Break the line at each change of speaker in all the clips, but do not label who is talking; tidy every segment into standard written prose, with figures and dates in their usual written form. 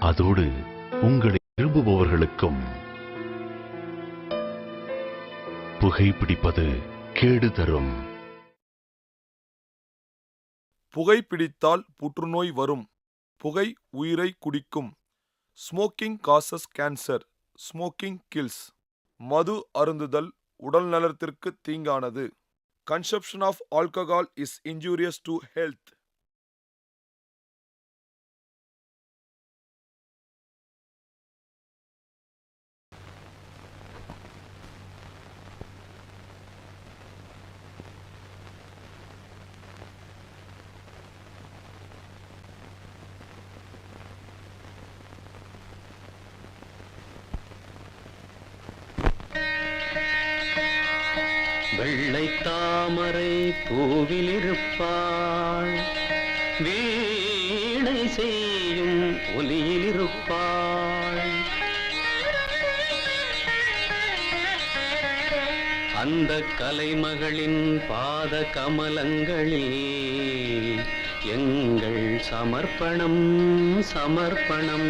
அதோடு உங்களை விரும்புபவர்களுக்கும். புகைப்பிடிப்பது கேடு தரும்.
புகைப்பிடித்தால் புற்றுநோய் வரும். புகை உயிரை குடிக்கும். Smoking causes cancer. Smoking kills. மது அருந்துதல் உடல் நலத்திற்கு தீங்கானது. Consumption of alcohol is injurious to health.
வெள்ளை தாமரை பூவில் இருப்பாள், வீணை செய்யும் ஒலியில் இருப்பாள். அந்த கலைமகளின் பாத கமலங்களில் எங்கள் சமர்ப்பணம் சமர்ப்பணம்.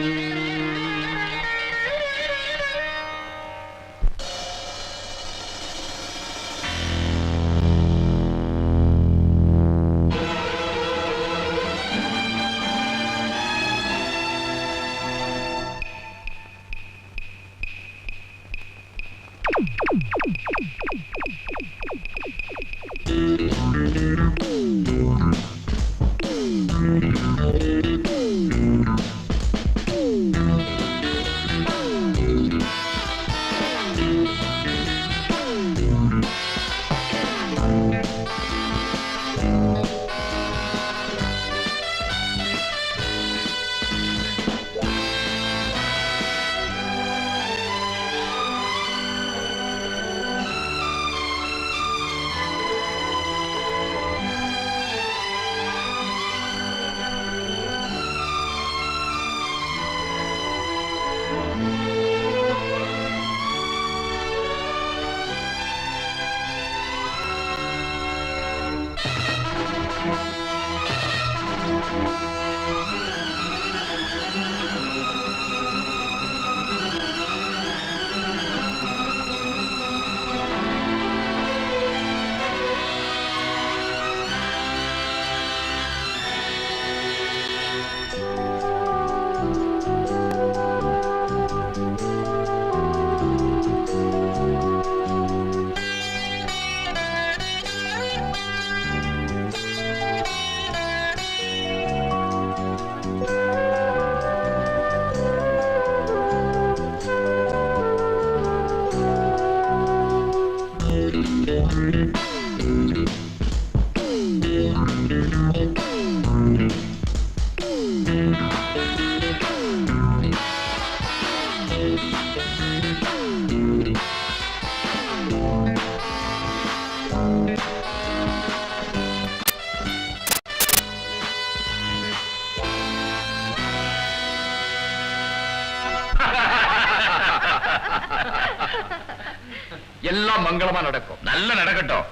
எல்லாம் மங்களமா நடக்கும். நல்ல நடக்கட்டும்.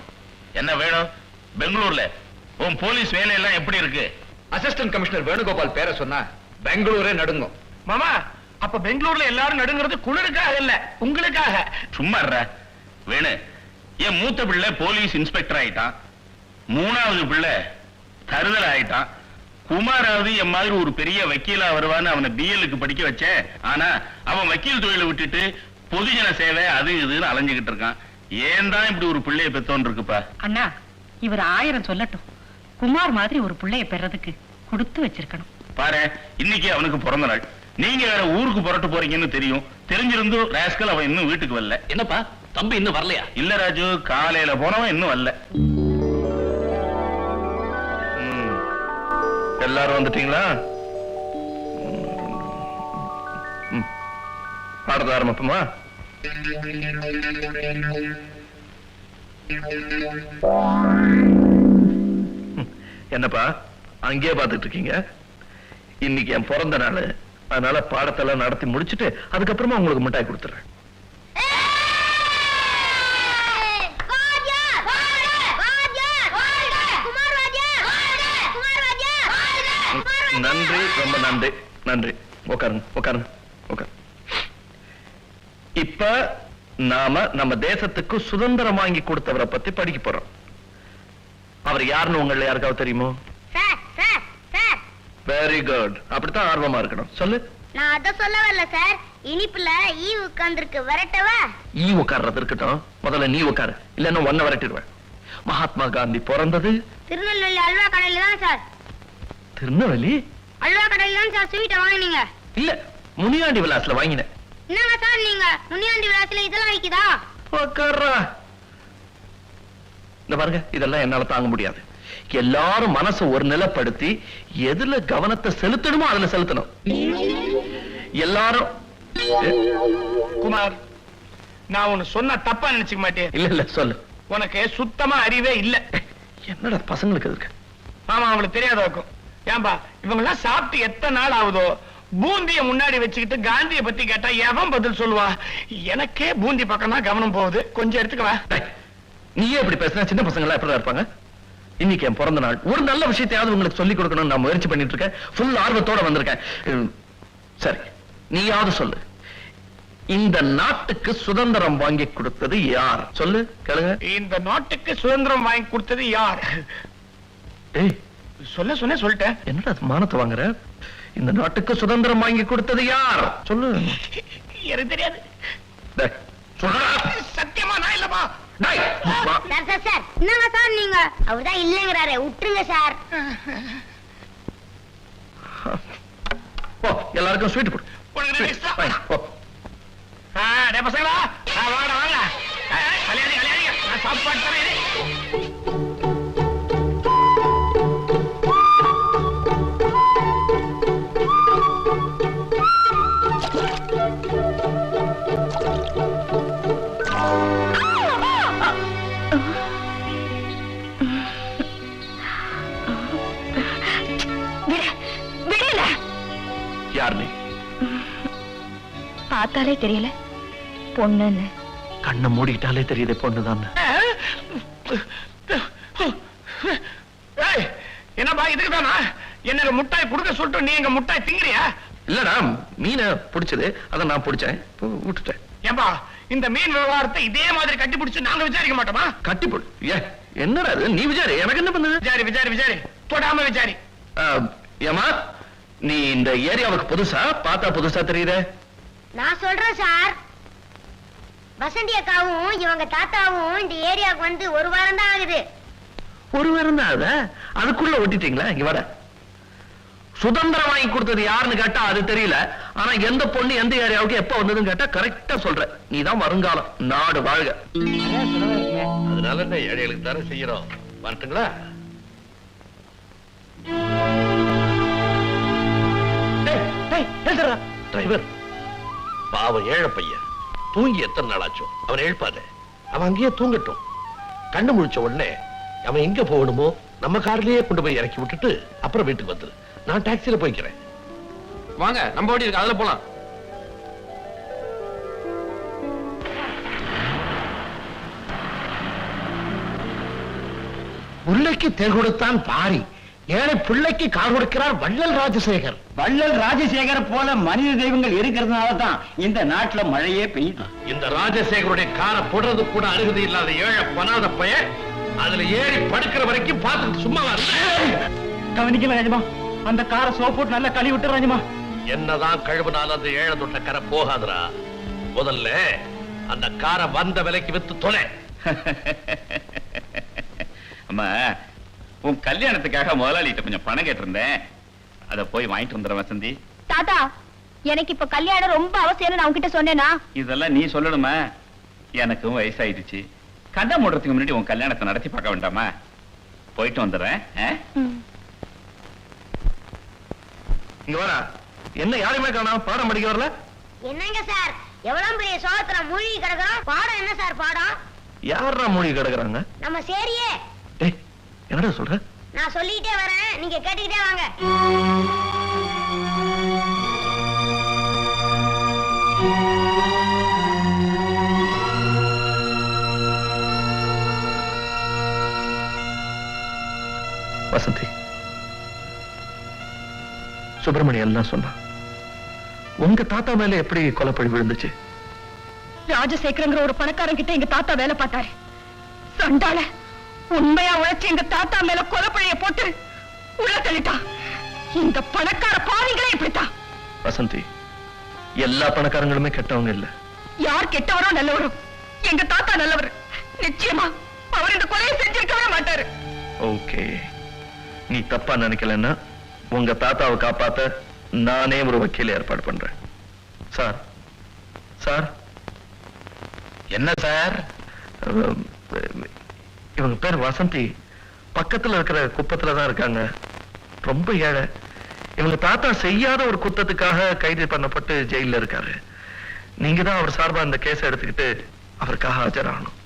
என்ன வேணும்? பெங்களூர்ல உன் போலீஸ் வேலையெல்லாம் எப்படி இருக்கு?
அசிஸ்டன்ட் கமிஷனர் வேணுகோபால் பேரை சொன்னா பெங்களூரே நடுங்கும்.
மாமா, அப்ப பெங்களூர்ல எல்லாரும் நடுங்கிறது குளிருக்காக இல்ல, உங்களுக்காக. சும்மா வேணு, என் மூத்த பிள்ளை போலீஸ் இன்ஸ்பெக்டர் ஆயிட்டான். மூணாவது பிள்ளை தருதல் ஆயிட்டான். குமாராவது என் மாதிரி ஒரு பெரிய வக்கீலா வருவான்னு அவனை பிஎல்லுக்கு படிக்க வச்சேன். ஆனா அவன் வக்கீல் தொழிலை விட்டுட்டு பொதுஜன சேவை அது இதுன்னு அலைஞ்சுகிட்டு இருக்கான். ஏன் தான் இப்படி ஒரு பிள்ளைய பெத்தோன்னு இருக்குப்பா.
அண்ணா, இவர் 1000 சொல்லட்டும். குமார் மாதிரி ஒரு பிள்ளைய பெறதுக்கு கொடுத்து வச்சிருக்கணும்.
பாரு, இன்னைக்கு அவனுக்கு பிறந்த நாள். நீங்க வேற ஊருக்கு புறட்டு போறீங்கன்னு தெரியும். தெரிஞ்சிருந்தும் ராஸ்கல் அவன் இன்னும் வீட்டுக்கு வரல.
என்னப்பா தம்பி இன்னும் வரலையா?
இல்ல ராஜு, காலையில போனவன் இன்னும் வரல. எல்லாரும் வந்துட்டீங்களா? பாடத்தை ஆரம்பிப்போமா? என்னப்பா அங்கேயே பாத்துட்டு இருக்கீங்க? இன்னைக்கு என் பிறந்த நாள், அதனால பாடத்தெல்லாம் நடத்தி முடிச்சுட்டு அதுக்கப்புறமா உங்களுக்கு மிட்டாய் கொடுத்துறேன். நன்றி, ரொம்ப நன்றி. நன்றி.
உட்காருங்க உட்காருங்க உட்காரு. இப்ப நாம நம்ம தேசத்துக்கு சுதந்திரம் வாங்கி கொடுத்தவரை பத்தி படிக்க போறோம். அவர் யாருன்னு உங்களை யாருக்காவது தெரியுமோ?
Sir sir sir
very good. அப்படித்தான் ஆர்வமா இருக்கணும். சொல்லு.
நான் அத சொல்ல வரல சார். இனிப்புல ஈ உட்கார்ந்திருக்கு, வரட்டவா?
ஈ உட்கார்றது இருக்கட்டும், முதல்ல நீ உட்காரு, இல்லன்னா ஒன்ன வரட்டிடுவேன். மகாத்மா காந்தி பிறந்தது
திருநெல்வேலி அல்வா கடையில தான் சார்.
திருநெல்வேலி
அல்வா கடையில தான் சார் ஸ்வீட்டை வாங்குனீங்க.
இல்ல, முனியாண்டி விலாஸ்ல வாங்கினேன்.
என்னங்க சார் நீங்க முனியாண்டி விலாசில இதெல்லாம் விக்குதா?
உட்கார்றா. இந்த பாருங்க, இதெல்லாம் என்னால தாங்க முடியாது. எல்லாரும் மனசை ஒரு நிலைப்படுத்தி எதுல கவனத்தை செலுத்தணுமோ அதுல செலுத்தணும். எல்லாரும்
குமார், நான் உன்னை சொன்ன தப்பா நினைச்சுக்க மாட்டேன்.
இல்ல இல்ல சொல்லு.
உனக்கு சுத்தமா அறிவே இல்ல.
என்னடா பசங்களுக்கு இருக்கு?
ஆமா, அவங்களுக்கு தெரியாத இருக்கும். ஏன்பா இவங்க எல்லாம் சாப்பிட்டு எத்தனை நாள் ஆகுதோ, பூந்திய முன்னாடி வச்சுக்கிட்டு காந்திய பத்தி கேட்டா எவன் பதில் சொல்லுவா? எனக்கே பூந்தி பக்கம் தான் கவனம் போகுது. கொஞ்சம் எடுத்துக்கவா.
டேய், நீயே இப்படி பேசினா சின்ன பசங்க எல்லாம் எப்படிதான் இருப்பாங்க? இன்னைக்கு என் பிறந்த நாள், ஒரு நல்ல விஷயத்தையாவது உங்களுக்கு சொல்லிக் கொடுக்கணும்னு நான் முயற்சி பண்ணிட்டு இருக்கேன். ஃபுல் ஆர்வத்தோட வந்திருக்கேன். சரி, நீயாவது சொல்லு, இந்த நாட்டுக்கு சுதந்திரம் வாங்கி கொடுத்தது யார்? சொல்லு, கேளுங்க.
இந்த நாட்டுக்கு சுதந்திரம் வாங்கி கொடுத்தது யார்?
ஏய்,
சொல்லிட்டேன்.
என்னடா மானத்தை வாங்குற? இந்த நாட்டுக்கு சுதந்திரம் வாங்கி கொடுத்தது யார்? சொல்லு.
எனக்கு தெரியாது.
டேய், சொல்றா.
சத்தியமா நான் இல்லப்பா.
டேய், வா.
சார் சார் சார் என்னங்க சார் நீங்க? அவர்தான் இல்லங்கறாரே, விட்டுருங்க சார்.
போ, எல்லாருக்கும் ஸ்வீட் கொடு.
உனக்கு extra?
வாங்க, போ.
டேய் பசங்களா, வாங்கடா வாங்க. கல்யாணி நான் சாப்பாடு தரேன்.
யார் நீ?
பார்த்தாலே தெரியல பொண்ணுன்னு.
கண்ணை மூடிக்கிட்டாலே தெரியுது பொண்ணுதான்.
என்னப்பா இதுக்குதானா என்ன முட்டாய் கொடுக்க சொல்லிட்டு நீ எங்க முட்டாய் திங்கிறியா?
இல்லடா, மீனை பிடிச்சது, அதை நான் பிடிச்சேன், விட்டுட்டேன்.
ஏன்பா இந்த மீன் விவகாரத்தை இதே மாதிரி கட்டி பிடிச்சு நாங்க விசாரிக்க மாட்டோமா?
கட்டி போடு. என்னடா அது? நீ விசாரி, எனக்கு என்ன பண்ணுது?
விசாரி தொடாம விசாரி.
ஏமா, நீ இந்த ஏரியாவுக்கு புதுசா? பார்த்தா புதுசா தெரியுதே.
நான் சொல்றேன் சார், வசந்தி அக்காவும் இவங்க தாத்தாவும் இந்த ஏரியாவுக்கு வந்து ஒரு வாரம் தான் ஆகுது.
ஒரு வாரம் தான் ஆகுதா? அதுக்குள்ள ஒட்டிட்டீங்களா? இங்க வர. சுதந்திரம் வாங்கி கொடுத்தது யாருன்னு கேட்டா அது தெரியல. ஆனா எந்த பொண்ணு எந்த ஏரியாவுக்கு எப்ப வந்ததுன்னு கேட்டா கரெக்டா சொல்ற. நீதான் வருங்காலம். நாடு வாழ்க.
அதனால இந்த ஏழைகளுக்கு தானே செய்யறோம். வரட்டுங்களா? டிரைவர், பாவம் ஏழை பையன் தூங்கி எத்தனை நாள் ஆச்சோ. அவன் எழுப்பாத, அவன் அங்கேயே தூங்கட்டும். கண்ணு முழிச்ச உடனே அவன் எங்க போகணுமோ நம்ம கார்லயே கொண்டு போய் இறக்கி விட்டுட்டு அப்புறம் வீட்டுக்கு வந்துரு. நான் டாக்ஸில போய்க்கிறேன்.
வாங்க, நம்ம ஓடி இருக்கு, அதுல போலாம்.
முல்லைக்கு தேர் கொடுத்தான் பாரி, ஏழை பிள்ளைக்கு கார் கொடுக்கிறார் வள்ளல் ராஜசேகர்.
வள்ளல் ராஜசேகர் போல மனித தெய்வங்கள் இருக்கிறதுனால தான் இந்த நாட்டுல மழையே பெய்யுது.
இந்த ராஜசேகருடைய காரை போடுறது கூட அருகதை இல்லாத ஏழை பனாத பையன் அதுல ஏறி படுக்கிற வரைக்கும் பார்த்துட்டு சும்மா
கவனிக்கல ராஜமா, அந்த காரை சோப் போட்டு நல்லா கழுவி விட்டு ராஜமா.
என்னதான் கழுவுனாலும் அந்த ஏழை தொட்ட கரை போகாதுரா. முதல்ல அந்த காரை வந்த விலைக்கு வித்து தொலை.
அம்மா, உன் கல்யாணத்துக்காக முதலாளிகிட்ட கொஞ்சம் பணம் கேட்டிருந்தேன். அத போய் வாங்கிட்டு வந்துடுற வசந்தி.
தாத்தா, எனக்கு இப்ப கல்யாணம் ரொம்ப அவசியம் நான் உன்கிட்ட சொன்னேனா?
இதெல்லாம் நீ சொல்லணுமா? எனக்கும் வயசாயிடுச்சு. கதை மூடுறதுக்கு முன்னாடி உன் கல்யாணத்தை நடத்தி பார்க்க வேண்டாமா? போயிட்டு வந்துடுறேன்.
இங்க வர. என்ன யாருமே காணோம்? பாடம் படிக்க வரல?
என்னங்க சார், எவ்வளவு பெரிய சோகத்துல மூழ்கி கிடக்குறோம். பாடம் என்ன சார் பாடம்?
யாரா மூழ்கி கிடக்குறாங்க?
நம்ம சேரியே.
டேய், என்னடா சொல்ற?
நான் சொல்லிட்டே வரேன், நீங்க கேட்டுக்கிட்டே வாங்க.
வசந்தி, சுப்பிரமணியம் எல்லாம் சொன்னான். உங்க தாத்தா மேல எப்படி கொலைப்பழி விழுந்துச்சு?
ராஜசேகரங்கிற ஒரு பணக்காரன் கிட்ட எங்க தாத்தா வேலை பார்த்தாரு. சண்டால உண்மையா உழைச்சு எங்க தாத்தா மேல கொலைப்பழிய போட்டு உள்ள தள்ளிட்டான். இந்த பணக்கார பாவிங்களே இப்படித்தான்.
வசந்தி, எல்லா பணக்காரங்களுமே கெட்டவங்க இல்ல.
யார் கெட்டவரோ நல்லவரோ, எங்க தாத்தா நல்லவர். நிச்சயமா அவர் இந்த கொலையை செஞ்சிருக்கவே மாட்டாரு.
ஓகே, நீ தப்பா நினைக்கலன்னா உங்க தாத்தாவை காப்பாத்த நானே ஒரு வக்கீல் ஏற்பாடு பண்றேன். Sir sir.
என்ன சார்?
இவங்க பேர் வசந்தி. பக்கத்துல இருக்கிற குப்பத்துல தான் இருக்காங்க. ரொம்ப ஏழை. இவங்க தாத்தா செய்யாத ஒரு குத்தத்துக்காக கைது பண்ணப்பட்டு ஜெயில இருக்காரு. நீங்க தான் அவர் சார்பா இந்த கேஸை எடுத்துக்கிட்டு அவருக்காக ஆஜராகணும்.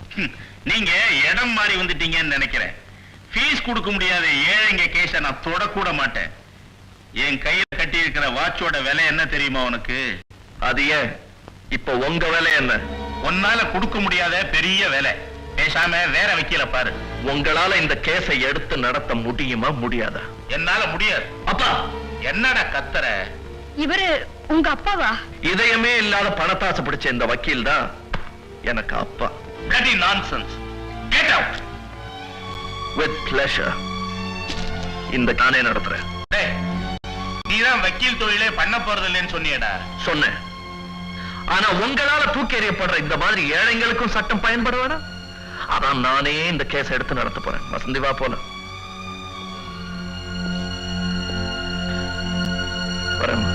நீங்க இடம் மாறி வந்துட்டீங்கன்னு நினைக்கிறேன். ஃபீஸ் கொடுக்க முடியாத ஏழைங்க கேஸ நான் தொடக்கூட மாட்டேன். என் கையில கட்டி இருக்கிற வாட்சோட விலை என்ன தெரியுமா உனக்கு?
அது ஏன்? இப்ப உங்க வேலை என்ன?
உன்னால கொடுக்க முடியாத பெரிய வேலை. பேசாம வேற வக்கீல பாரு.
உங்களால இந்த கேஸை எடுத்து நடத்த முடியுமா முடியாதா?
என்னால முடியாது.
அப்பா,
என்னடா கத்துற?
இவரு உங்க அப்பாவா?
இதயமே இல்லாத பணத்தாசை பிடிச்ச இந்த வக்கீல் தான் எனக்கு அப்பா.
Bloody nonsense. Get out.
With pleasure. இந்த நானே நடத்துறேன்.
டேய், நீதான் வக்கீல் தொழிலே பண்ண போறது இல்லைன்னு சொன்னியடா.
சொன்னேன். ஆனா உங்களால தூக்கி எறியப்படுற இந்த மாதிரி ஏழைங்களுக்கும் சட்டம் பயன்படுவானா? அதான் நானே இந்த கேஸ் எடுத்து நடத்த போறேன். வசந்தி, வா போல. வரேன்.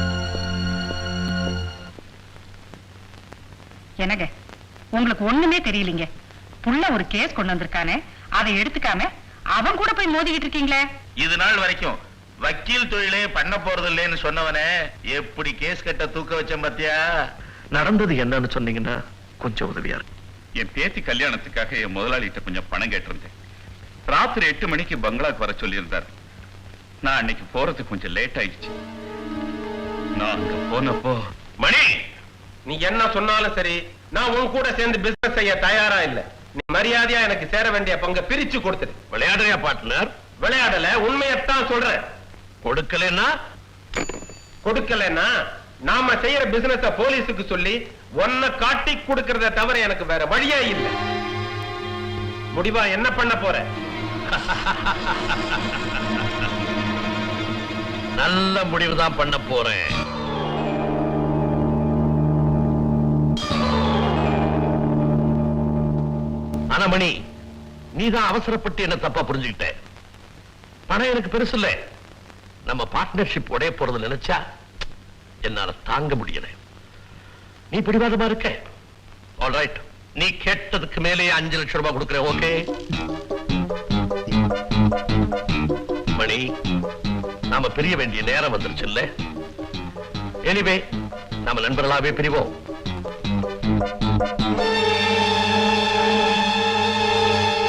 என்னங்க, உங்களுக்கு ஒண்ணுமே தெரியலீங்க. புள்ள ஒரு கேஸ் கொண்டு வந்திருக்கானே, அதை எடுத்துக்காம அவன் கூட போய் மோதிக்கிட்டு இருக்கீங்களே.
இது நாள் வரைக்கும் வக்கீல் தொழிலே பண்ண போறது இல்லைன்னு சொன்னவனே எப்படி கேஸ் கட்ட தூக்க வச்சேன் பாத்தியா?
நடந்தது என்னன்னு சொன்னீங்கன்னா கொஞ்சம் உதவியா இருக்கு.
என் பேத்தி கல்யாணத்துக்காக என் முதலாளிகிட்ட கொஞ்சம் பணம் கேட்டிருந்தேன். ராத்திரி 8 மணிக்கு பங்களாக்கு வர சொல்லியிருந்தார். நான் அன்னைக்கு போறதுக்கு கொஞ்சம் லேட் ஆயிடுச்சு. நான் அங்க போனப்போ
மணி, நீ என்ன சொன்னாலும் சரி, நான் உன் கூட சேர்ந்து பிசினஸ் செய்ய தயாரா இல்ல. நீ மரியாதையா எனக்கு சேர வேண்டிய பங்க பிரிச்சு கொடுத்துடு.
விளையாடுறியா பார்ட்னர்?
விளையாடல, உண்மையத்தான் சொல்றேன்.
கொடுக்கலன்னா
கொடுக்கலன்னா நாம செய்யற பிசினஸ போலீஸுக்கு சொல்லி ஒன்ன காட்டி கொடுக்கறத தவிர எனக்கு வேற வழியே இல்ல. முடிவா என்ன பண்ண போற?
நல்ல முடிவுதான் பண்ண போறேன். ஆனா மணி, நீதான் அவசரப்பட்டு என்ன தப்பா புரிஞ்சுக்கிட்ட. பணம் எனக்கு பெருசு இல்ல. நம்ம பார்ட்னர்ஷிப் உடைய போறது நினைச்சா என்னால தாங்க முடியல. நீ பிடிவாதமா இருக்க. ஆல்ரைட், நீ கேட்டதுக்கு மேலே 5 லட்சம் ரூபாய் கொடுக்கிறேன். ஓகே மணி, நாம பிரிய வேண்டிய நேரம் வந்துருச்சு இல்ல? எனிவே, நாம நண்பர்களாவே பிரிவோம்.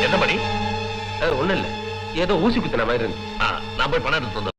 என்ன மணி?
ஒண்ணு இல்ல, ஏதோ ஊசி குத்துன மாதிரி இருந்து.
நான் போய் பணம் எடுத்து வந்தேன்.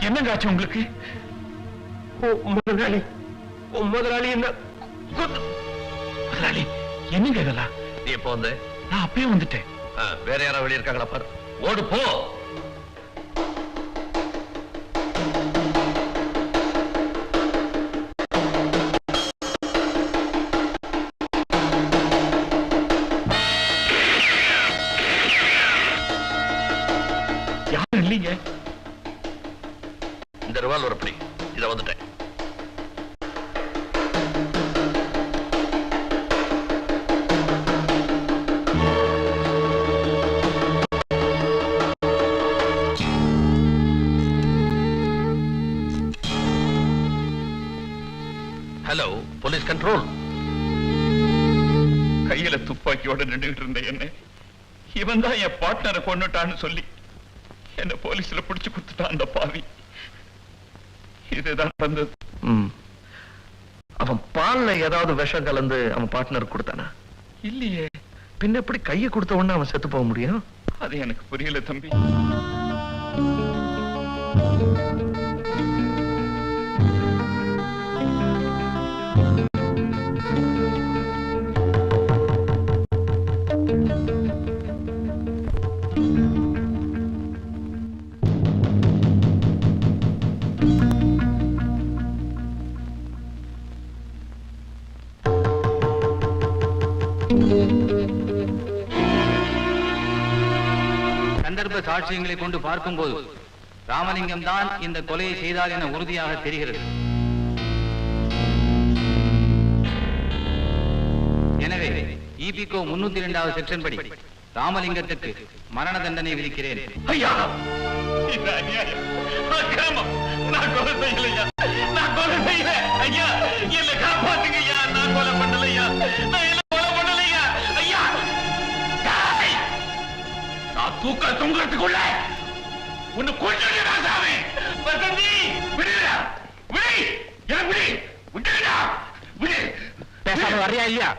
என்னங்க ஆச்சு உங்களுக்கு?
முதலாளி என்ன
முதலாளி, என்னங்க இதெல்லாம்?
நீ எப்போ வந்து?
நான் அப்பயே வந்துட்டேன்.
வேற யாராவது வெளியே இருக்காங்களா பாரு. ஓடு போ.
யாரும் இல்லைங்க.
இந்த ரிவால்வர் எப்படி? இத வந்துட்டேன். Hello, police control.
கையில துப்பாக்கியோட நின்றுட்டு இருந்த என்ன இவன் தான் என் பார்ட்னரை கொன்னுட்டான்னு சொல்லி என்ன போலீஸ்ல பிடிச்சு கொடுத்துட்டான் அந்த பாவி. இதுதான் வந்தது.
அவன் பால்ல ஏதாவது விஷம் கலந்து அவன் பார்ட்னர் கொடுத்தானா?
இல்லையே.
பின்ன எப்படி கையை கொடுத்த உடனே அவன் செத்து போக முடியும்?
அது எனக்கு புரியல தம்பி.
சந்தர்ப்ப சாட்சியங்களை கொண்டு பார்க்கும்போது ராமலிங்கம் தான் இந்த கொலையை செய்தார் என உறுதியாக தெரிகிறது. எனவே இபிகோ 302வது செக்ஷன் படி ராமலிங்கத்துக்கு மரண தண்டனை விதிக்கிறேன்.
ஐயா, இந்த அநியாயம், அக்கிரமம். நான் கொலை செய்யலையா, நான் கொலை செய்யல. ஐயா, என்னை காப்பாத்துங்க ஐயா, நான் கொலை பண்ணலையா, நான் என்ன கொலை பண்ணலையா. ஐயா, நான் தூங்குறதுக்குள்ள உன்னை கொண்டு ராசாவே. வசந்தி, விடுடா, விடு, எனக்கு விடு, விடுடா, விடு.
பேசாம வர்றியா இல்லையா?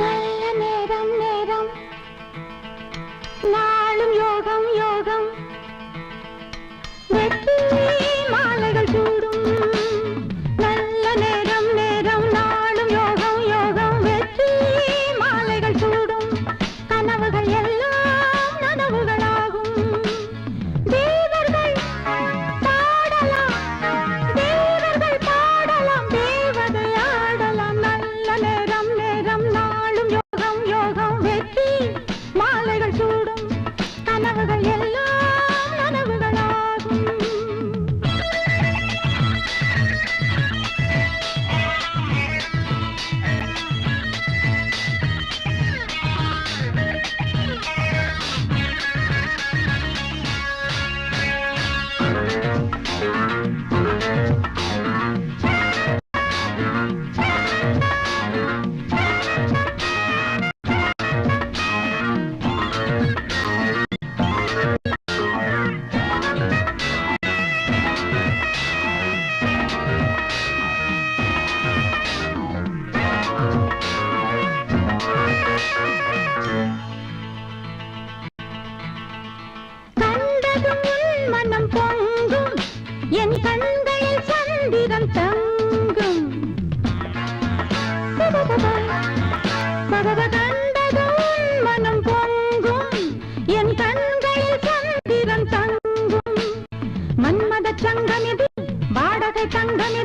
நல்ல நேரம் நேரம் நாளும் யோகம் யோகம் வெற்றி மாலைகள் சூடும். நல்ல நேரம் நேரம் நாளும் யோகம் யோகம் வெற்றி மாலைகள் சூடும். கனவுகள் எல்லாம் நனவுகளாகும். தேவர்கள் பாடலாம், தேவர்கள் பாடலாம், தேவதை ஆடலாம். நல்ல நேரம் நேரம் நாளும் யோகம் யோகம் வெற்றி மாலைகள் சூடும். கனவுகள் எல்லாம் நனவுகளாகும். கண்டதும் உன் மனம் பொங்கும், என் கண்களில் சந்திரன் தங்கும். கண்டதும் உன் மனம் பொங்கும், என் கண்களில் சந்திரன் தங்கும். மன்மத சங்கமிது வாடகை தங்கம்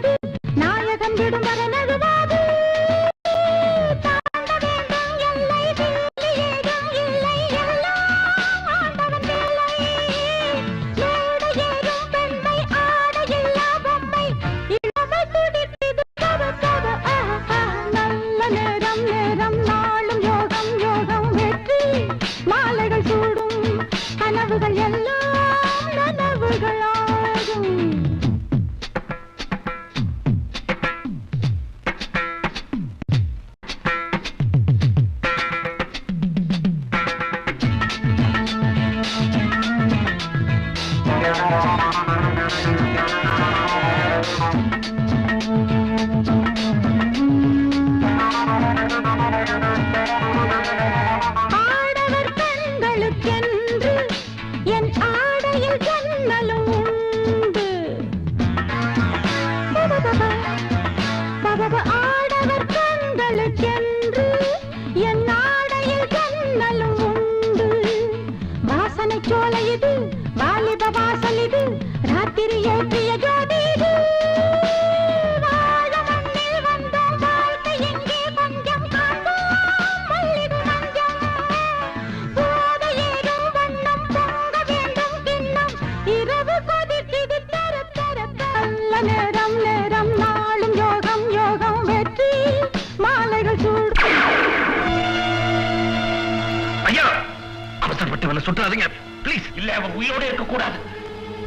சுட்டாதீங்க ப்ளீஸ்.
இல்ல அவன் உயிரோட இருக்க கூடாது.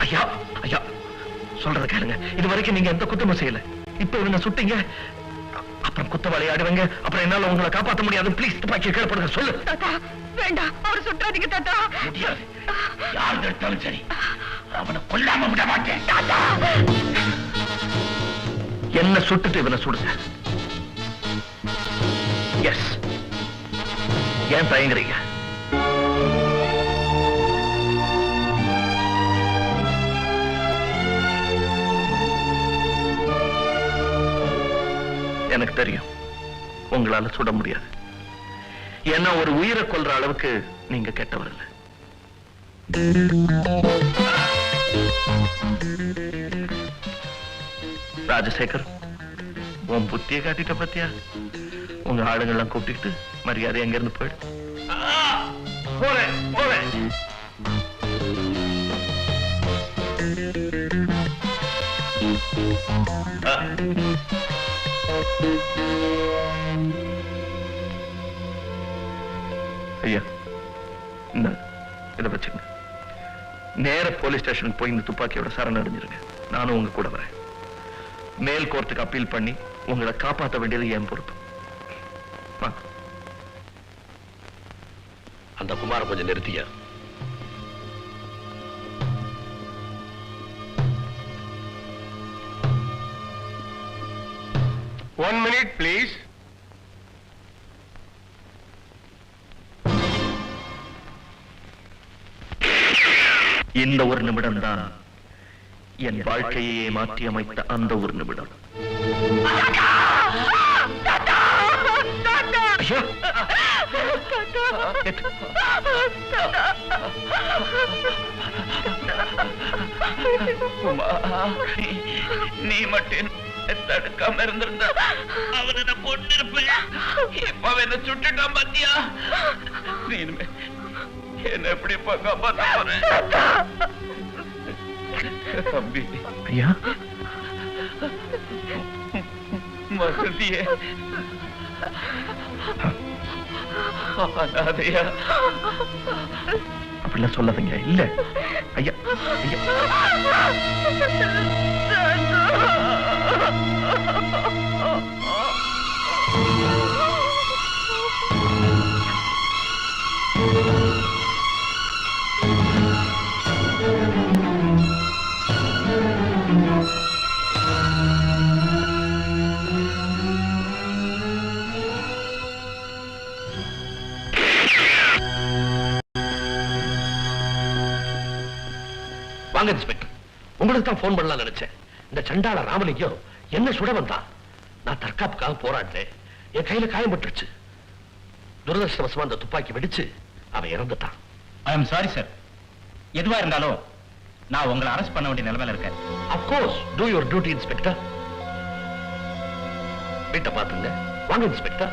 ஐயா ஐயா சொல்றத கேளுங்க. இது வரைக்கும் நீங்க எந்த குத்தமும் செய்யல. இப்ப இவங்க சுட்டீங்க, அப்புறம் குத்தவாளி ஆடுவீங்க. அப்புறம் என்னால உங்களை காப்பாற்ற முடியாது. ப்ளீஸ் துப்பாக்கி கேட்படுங்க. சொல்லு.
தாத்தா வேண்டாம், அவர் சுட்டாதீங்க தாத்தா.
முடியாது. யார் எடுத்தாலும் சரி, அவனை கொல்லாம விட மாட்டேன்.
என்ன சுட்டுட்டு இவனை சுடுங்க. எஸ். ஏன் தயங்குறீங்க? எனக்கு தெரியும் உங்களால சுட முடியாது. ஏன்னா ஒரு உயிரை கொல்ற அளவுக்கு நீங்க கெட்டவர் இல்ல. ராஜசேகர், உன் புத்திய காட்டிட்ட பத்தியா? உங்க ஆளுங்கெல்லாம் கூப்பிட்டு மரியாதை எங்க இருந்து போயிடு.
போறேன் போறேன்.
ஐயா இந்த இதை வச்சுங்க. நேர போலீஸ் ஸ்டேஷனுக்கு போய் இந்த துப்பாக்கியோட சரண் அடைஞ்சிருங்க. நானும் உங்க கூட வரேன். மேல் கோர்ட்டுக்கு அப்பீல் பண்ணி உங்களை காப்பாற்ற வேண்டியது என் பொறுப்பு.
அந்த குமார கொஞ்சம் நிறுத்தியா.
One minute, please.
இந்த ஒரு நிமிடம் தான் என் வாழ்க்கையை மாற்றி அமைத்த அந்த ஒரு நிமிடம். ஐயா!
நீ மட்டும் தடுக்காம இருந்திருந்தா அவனை நான் கொண்டிருப்பேன். இப்ப என்ன சுட்டுட்டான் பாத்தியா? நீ என்ன எப்படி காப்பாற்ற போறேன்? தம்பி.
ஐயா
வசதியே அனாதையா
அப்படிலாம் சொல்லாதீங்க. இல்ல ஐயா ஐயா
வாங்க இன்ஸ்பெக்டர், உங்களுக்கு தான் போன் பண்ணலாம் நினைச்சேன். இந்த சண்டாள ராமலிங்கம் என்ன சுட வந்தான். நான் தற்காப்புக்காக போராடினேன். என் கையில காயம் பட்டுருச்சு. துரதிருஷ்டவசமா அந்த துப்பாக்கி வெடிச்சு அவன் இறந்துட்டான்.
I am sorry sir. எதுவா இருந்தாலும் நான் உங்களை அரெஸ்ட் பண்ண வேண்டிய நிலைமையில இருக்கேன்.
Of course, do your duty, inspector. வீட்டை பாத்துங்க. வாங்க இன்ஸ்பெக்டர்.